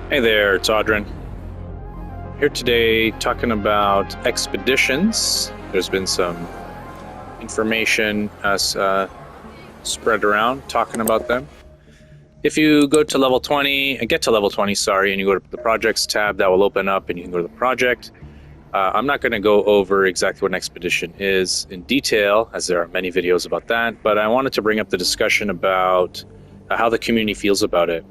Hey there, it's Audrin. Here today talking about expeditions. There's been some information spread around talking about them. If you go to level 20 and get to level 20, and you go to the projects tab, that will open up and you can go to the project. I'm not going to go over exactly what an expedition is in detail, as there are many videos about that, but I wanted to bring up the discussion about how the community feels about it.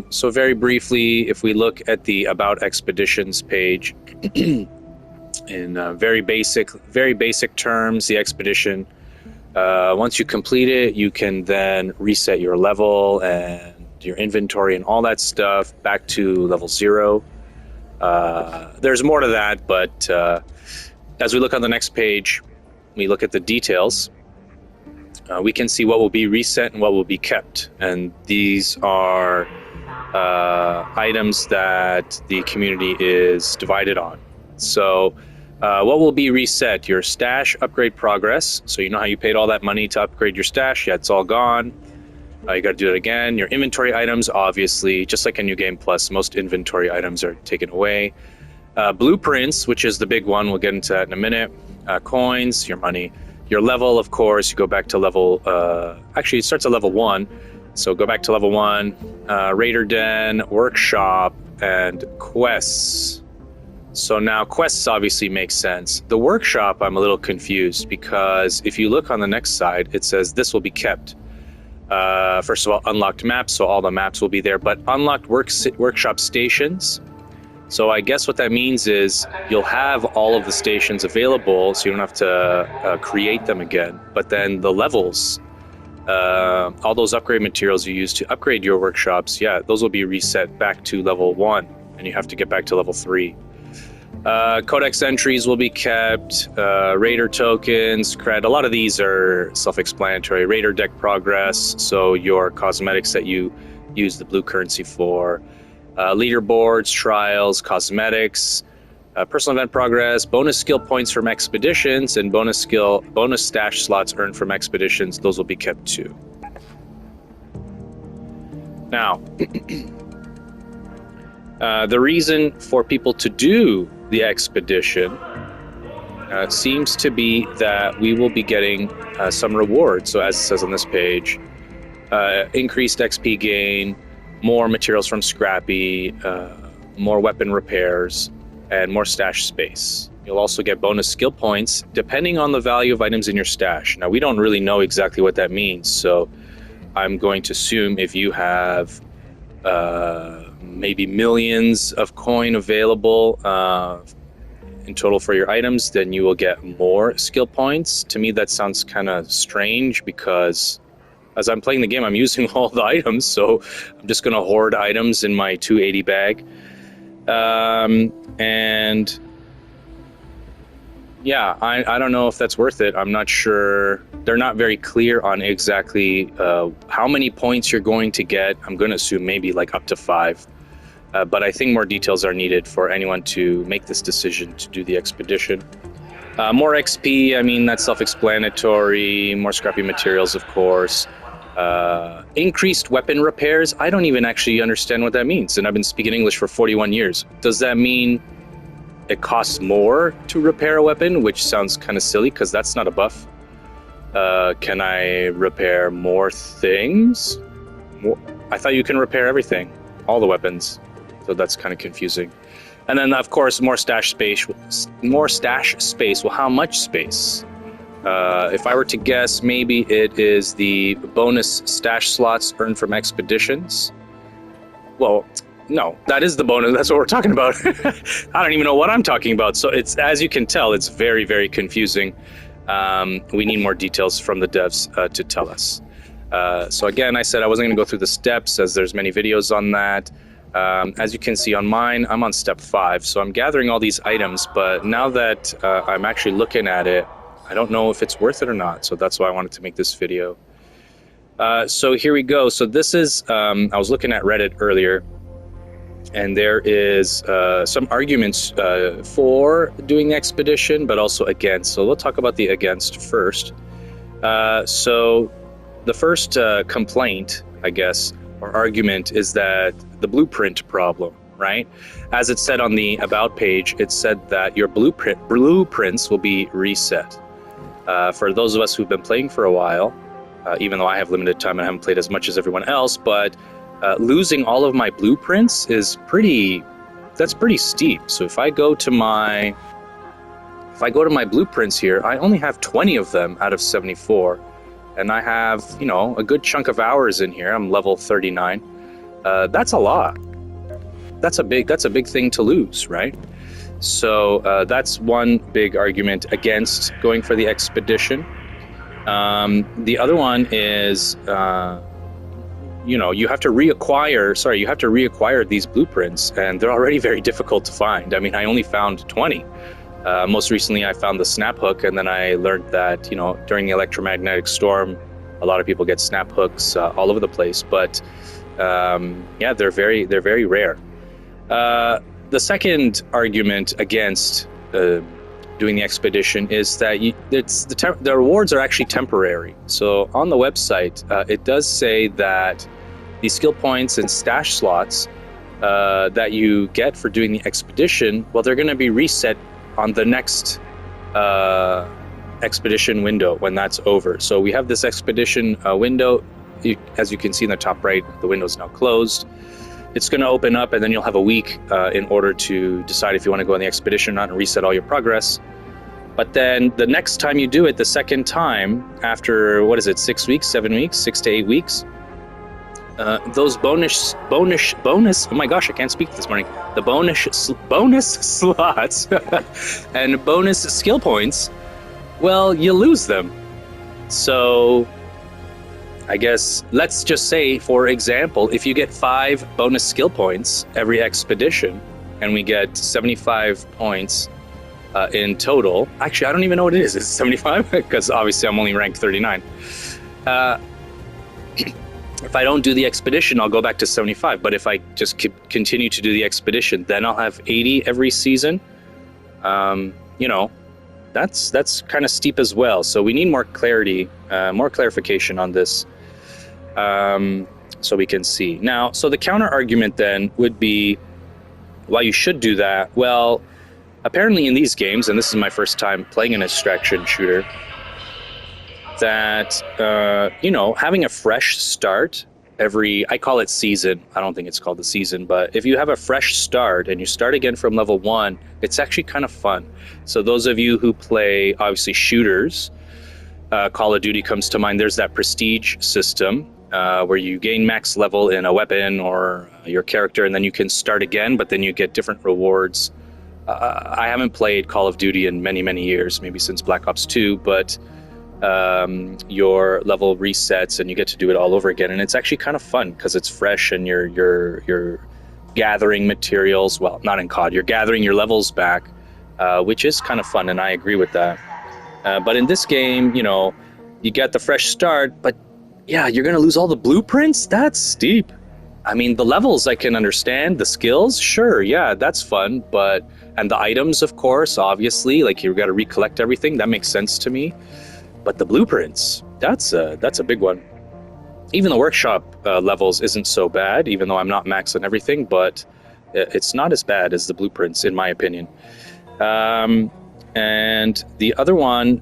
So very briefly, if we look at the About Expeditions page, in very basic terms, the expedition, once you complete it, you can then reset your level and your inventory and all that stuff back to level 0. There's more to that, but as we look on the next page, we look at the details. We can see what will be reset and what will be kept. And these are items that the community is divided on. So what will be reset? Your stash upgrade progress. So you know how you paid all that money to upgrade your stash? Yeah, it's all gone. You got to do it again. Your inventory items, obviously, just like in New Game Plus, most inventory items are taken away. Blueprints, which is the big one. We'll get into that in a minute. Coins, your money. Your level, of course, you go back to level... actually, it starts at level 1. So go back to level 1. Raider Den, Workshop, and Quests. So now Quests obviously makes sense. The Workshop, I'm a little confused, because if you look on the next side, it says this will be kept. First of all, unlocked maps, so all the maps will be there. But unlocked workshop stations... So I guess what that means is you'll have all of the stations available, so you don't have to create them again. But then the levels, all those upgrade materials you use to upgrade your workshops, yeah, those will be reset back to level 1, and you have to get back to level 3. Codex entries will be kept, Raider tokens, cred. A lot of these are self-explanatory. Raider deck progress, so your cosmetics that you use the blue currency for. Leaderboards, trials, cosmetics, personal event progress, bonus skill points from expeditions, and bonus stash slots earned from expeditions. Those will be kept too. Now, the reason for people to do the expedition seems to be that we will be getting some rewards. So as it says on this page, increased XP gain, more materials from Scrappy, more weapon repairs, and more stash space. You'll also get bonus skill points depending on the value of items in your stash. Now, we don't really know exactly what that means, so I'm going to assume if you have maybe millions of coin available in total for your items, then you will get more skill points. To me, that sounds kind of strange, because as I'm playing the game, I'm using all the items, so I'm just going to hoard items in my 280 bag. And yeah, I don't know if that's worth it. I'm not sure. They're not very clear on exactly how many points you're going to get. I'm going to assume maybe like up to 5. But I think more details are needed for anyone to make this decision to do the expedition. More XP, I mean, that's self-explanatory. More scrappy materials, of course. Increased weapon repairs. I don't even actually understand what that means, and I've been speaking English for 41 years. Does that mean it costs more to repair a weapon, which sounds kind of silly because that's not a buff? Can I repair more things? I thought you can repair everything, all the weapons, so that's kind of confusing. And then, of course, more stash space. More stash space. Well, how much space? If I were to guess, maybe it is the bonus stash slots earned from expeditions. Well, no, that is the bonus. That's what we're talking about. I don't even know what I'm talking about. So it's, as you can tell, it's very, very confusing. We need more details from the devs to tell us. So again, I said I wasn't going to go through the steps, as there's many videos on that. As you can see on mine, I'm on step 5. So I'm gathering all these items, but now that I'm actually looking at it, I don't know if it's worth it or not, so that's why I wanted to make this video. So here we go. So this is, I was looking at Reddit earlier, and there is some arguments for doing the expedition, but also against. So we'll talk about the against first. So the first complaint, I guess, or argument is that the blueprint problem, right? As it said on the About page, it said that your blueprints will be reset. For those of us who've been playing for a while, even though I have limited time and I haven't played as much as everyone else, but losing all of my blueprints is pretty steep. So if I go to my blueprints here, I only have 20 of them out of 74. And I have, a good chunk of hours in here. I'm level 39. That's a lot. That's a big thing to lose, right? So that's one big argument against going for the expedition. The other one is, you have to reacquire these blueprints, and they're already very difficult to find. I mean, I only found 20. Most recently, I found the snap hook, and then I learned that, during the electromagnetic storm, a lot of people get snap hooks all over the place. But they're very rare. The second argument against doing the expedition is that the rewards are actually temporary. So on the website, it does say that the skill points and stash slots that you get for doing the expedition, well, they're going to be reset on the next expedition window when that's over. So we have this expedition window. As you can see in the top right, the window is now closed. It's going to open up, and then you'll have a week in order to decide if you want to go on the expedition or not and reset all your progress. But then the next time you do it, the second time, after, 6 weeks, 7 weeks, 6 to 8 weeks, those bonus, oh my gosh, I can't speak this morning. The bonus slots and bonus skill points, well, you lose them. So I guess, let's just say, for example, if you get 5 bonus skill points every expedition, and we get 75 points in total. Actually, I don't even know what it is. Is it 75? Because obviously I'm only ranked 39. If I don't do the expedition, I'll go back to 75. But if I just continue to do the expedition, then I'll have 80 every season. That's kind of steep as well. So we need more clarity, more clarification on this, so we can see. Now, so the counter argument then would be, why you should do that. Well, apparently in these games, and this is my first time playing an extraction shooter, that, having a fresh start I call it season. I don't think it's called the season, but if you have a fresh start and you start again from level 1, it's actually kind of fun. So those of you who play, obviously, shooters, Call of Duty comes to mind. There's that prestige system where you gain max level in a weapon or your character, and then you can start again, but then you get different rewards. I haven't played Call of Duty in many, many years, maybe since Black Ops 2, but your level resets and you get to do it all over again, and it's actually kind of fun because it's fresh and you're gathering materials. Well, not in COD, you're gathering your levels back, which is kind of fun, and I agree with that. But in this game, you get the fresh start, but yeah, you're gonna lose all the blueprints? That's steep. I mean, the levels I can understand, the skills, sure, yeah, that's fun, and the items, of course, obviously, like you've got to recollect everything, that makes sense to me. But the blueprints, that's a big one. Even the workshop levels isn't so bad, even though I'm not max on everything, but it's not as bad as the blueprints, in my opinion. And the other one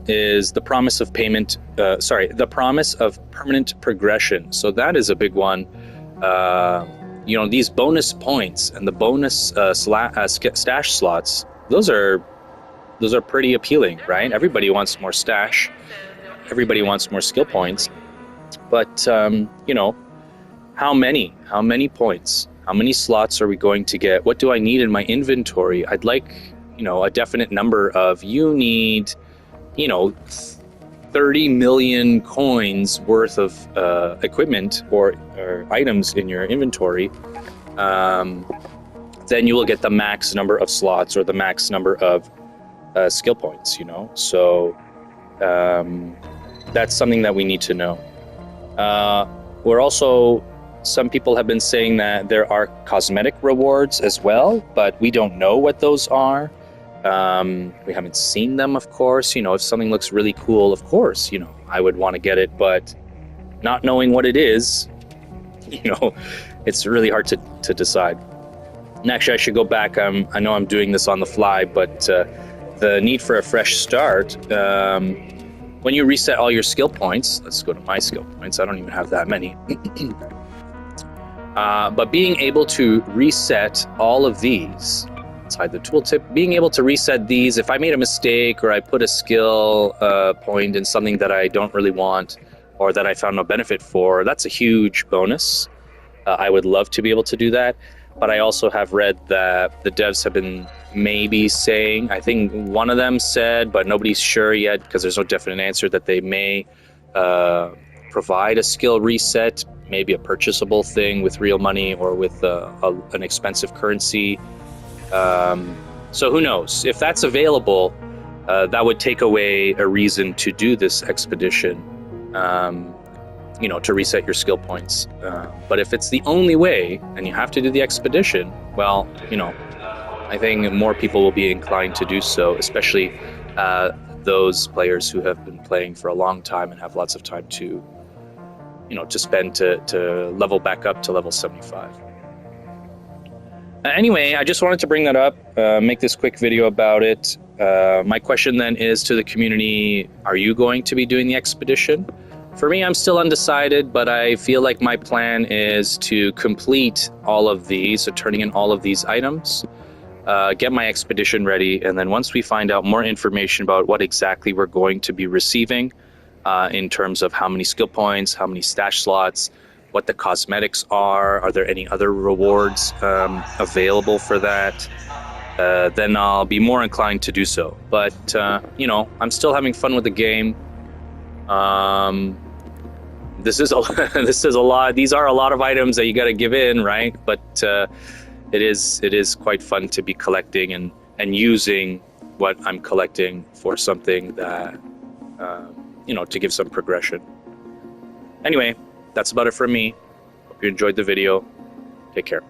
is the promise of the promise of permanent progression. So that is a big one. These bonus points and the bonus stash slots, those are pretty appealing, right? Everybody wants more stash. Everybody wants more skill points. But, how many points? How many slots are we going to get? What do I need in my inventory? I'd like, a definite number of, you need, 30 million coins worth of equipment or items in your inventory. Then you will get the max number of slots or the max number of skill points, So that's something that we need to know. Some people have been saying that there are cosmetic rewards as well, but we don't know what those are. We haven't seen them, of course. If something looks really cool, of course, I would want to get it, but not knowing what it is, it's really hard to decide. And actually, I should go back. I know I'm doing this on the fly, but the need for a fresh start. When you reset all your skill points, let's go to my skill points. I don't even have that many. But being able to reset all of these, let's hide the tooltip, being able to reset these, if I made a mistake or I put a skill point in something that I don't really want or that I found no benefit for, that's a huge bonus. I would love to be able to do that. But I also have read that the devs have been maybe saying, I think one of them said, but nobody's sure yet because there's no definite answer, that they may provide a skill reset, maybe a purchasable thing with real money or with an expensive currency. So who knows? If that's available, that would take away a reason to do this expedition, to reset your skill points. But if it's the only way and you have to do the expedition, well, I think more people will be inclined to do so, especially those players who have been playing for a long time and have lots of time to spend to level back up to level 75. Anyway, I just wanted to bring that up, make this quick video about it. My question then is to the community, are you going to be doing the expedition? For me, I'm still undecided, but I feel like my plan is to complete all of these, so turning in all of these items, get my expedition ready, and then once we find out more information about what exactly we're going to be receiving, in terms of how many skill points, how many stash slots, what the cosmetics are there any other rewards available for that, then I'll be more inclined to do so. But, I'm still having fun with the game. This is a lot. These are a lot of items that you got to give in, right? But it is quite fun to be collecting and using what I'm collecting for something that, to give some progression. Anyway, that's about it from me. Hope you enjoyed the video. Take care.